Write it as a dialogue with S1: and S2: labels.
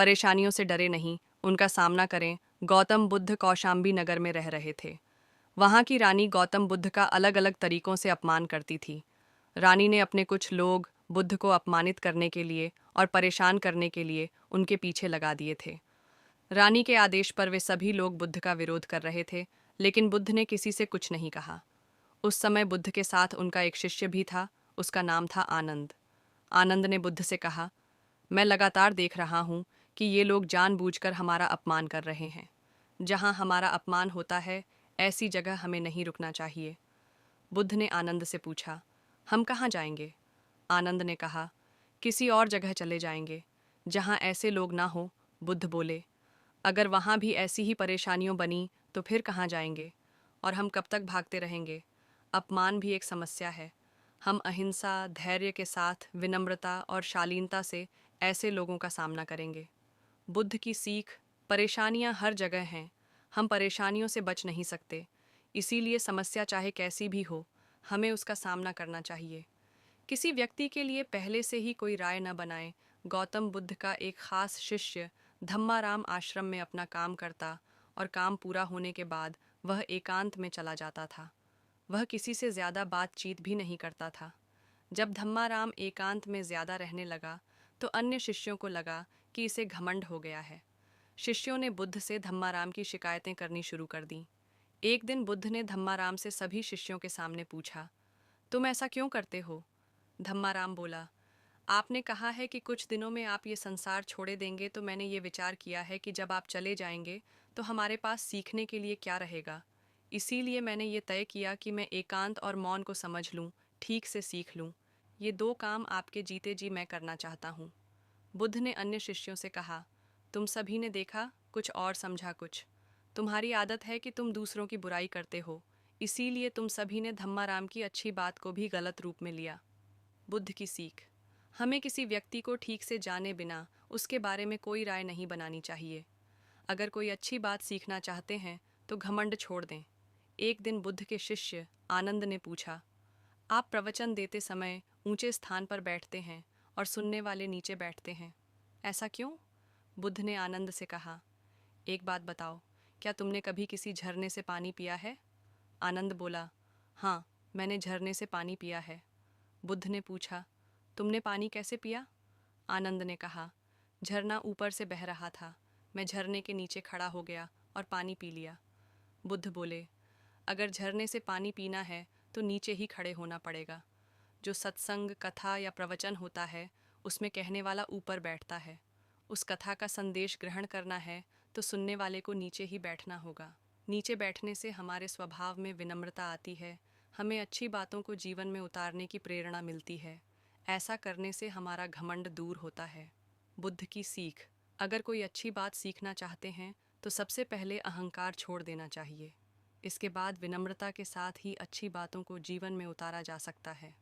S1: परेशानियों से डरे नहीं, उनका सामना करें। गौतम बुद्ध कौशाम्बी नगर में रह रहे थे। वहाँ की रानी गौतम बुद्ध का अलग अलग तरीकों से अपमान करती थी। रानी ने अपने कुछ लोग बुद्ध को अपमानित करने के लिए और परेशान करने के लिए उनके पीछे लगा दिए थे। रानी के आदेश पर वे सभी लोग बुद्ध का विरोध कर रहे थे, लेकिन बुद्ध ने किसी से कुछ नहीं कहा। उस समय बुद्ध के साथ उनका एक शिष्य भी था, उसका नाम था आनंद। आनंद ने बुद्ध से कहा, मैं लगातार देख रहा हूँ कि ये लोग जानबूझकर हमारा अपमान कर रहे हैं। जहाँ हमारा अपमान होता है, ऐसी जगह हमें नहीं रुकना चाहिए। बुद्ध ने आनंद से पूछा, हम कहाँ जाएंगे? आनंद ने कहा, किसी और जगह चले जाएंगे जहाँ ऐसे लोग ना हो। बुद्ध बोले, अगर वहाँ भी ऐसी ही परेशानियों बनी तो फिर कहाँ जाएंगे? और हम कब तक भागते रहेंगे? अपमान भी एक समस्या है। हम अहिंसा, धैर्य के साथ विनम्रता और शालीनता से ऐसे लोगों का सामना करेंगे। बुद्ध की सीख, परेशानियां हर जगह हैं। हम परेशानियों से बच नहीं सकते, इसीलिए समस्या चाहे कैसी भी हो, हमें उसका सामना करना चाहिए। किसी व्यक्ति के लिए पहले से ही कोई राय न बनाएं। गौतम बुद्ध का एक खास शिष्य धम्माराम आश्रम में अपना काम करता और काम पूरा होने के बाद वह एकांत में चला जाता था। वह किसी से ज़्यादा बातचीत भी नहीं करता था। जब धम्माराम एकांत में ज़्यादा रहने लगा तो अन्य शिष्यों को लगा कि इसे घमंड हो गया है। शिष्यों ने बुद्ध से धम्माराम की शिकायतें करनी शुरू कर दीं। एक दिन बुद्ध ने धम्माराम से सभी शिष्यों के सामने पूछा, तुम ऐसा क्यों करते हो? धम्माराम बोला, आपने कहा है कि कुछ दिनों में आप ये संसार छोड़े देंगे, तो मैंने ये विचार किया है कि जब आप चले जाएंगे तो हमारे पास सीखने के लिए क्या रहेगा। इसीलिए मैंने ये तय किया कि मैं एकांत और मौन को समझ लूँ, ठीक से सीख लूँ। ये दो काम आपके जीते जी मैं करना चाहता हूँ। बुद्ध ने अन्य शिष्यों से कहा, तुम सभी ने देखा कुछ और समझा कुछ। तुम्हारी आदत है कि तुम दूसरों की बुराई करते हो, इसीलिए तुम सभी ने धम्माराम की अच्छी बात को भी गलत रूप में लिया। बुद्ध की सीख, हमें किसी व्यक्ति को ठीक से जाने बिना उसके बारे में कोई राय नहीं बनानी चाहिए। अगर कोई अच्छी बात सीखना चाहते हैं तो घमंड छोड़ दें। एक दिन बुद्ध के शिष्य आनंद ने पूछा, आप प्रवचन देते समय ऊंचे स्थान पर बैठते हैं और सुनने वाले नीचे बैठते हैं, ऐसा क्यों? बुद्ध ने आनंद से कहा, एक बात बताओ, क्या तुमने कभी किसी झरने से पानी पिया है? आनंद बोला, हाँ, मैंने झरने से पानी पिया है। बुद्ध ने पूछा, तुमने पानी कैसे पिया? आनंद ने कहा, झरना ऊपर से बह रहा था, मैं झरने के नीचे खड़ा हो गया और पानी पी लिया। बुद्ध बोले, अगर झरने से पानी पीना है तो नीचे ही खड़े होना पड़ेगा। जो सत्संग, कथा या प्रवचन होता है, उसमें कहने वाला ऊपर बैठता है। उस कथा का संदेश ग्रहण करना है तो सुनने वाले को नीचे ही बैठना होगा। नीचे बैठने से हमारे स्वभाव में विनम्रता आती है, हमें अच्छी बातों को जीवन में उतारने की प्रेरणा मिलती है। ऐसा करने से हमारा घमंड दूर होता है। बुद्ध की सीख, अगर कोई अच्छी बात सीखना चाहते हैं तो सबसे पहले अहंकार छोड़ देना चाहिए। इसके बाद विनम्रता के साथ ही अच्छी बातों को जीवन में उतारा जा सकता है।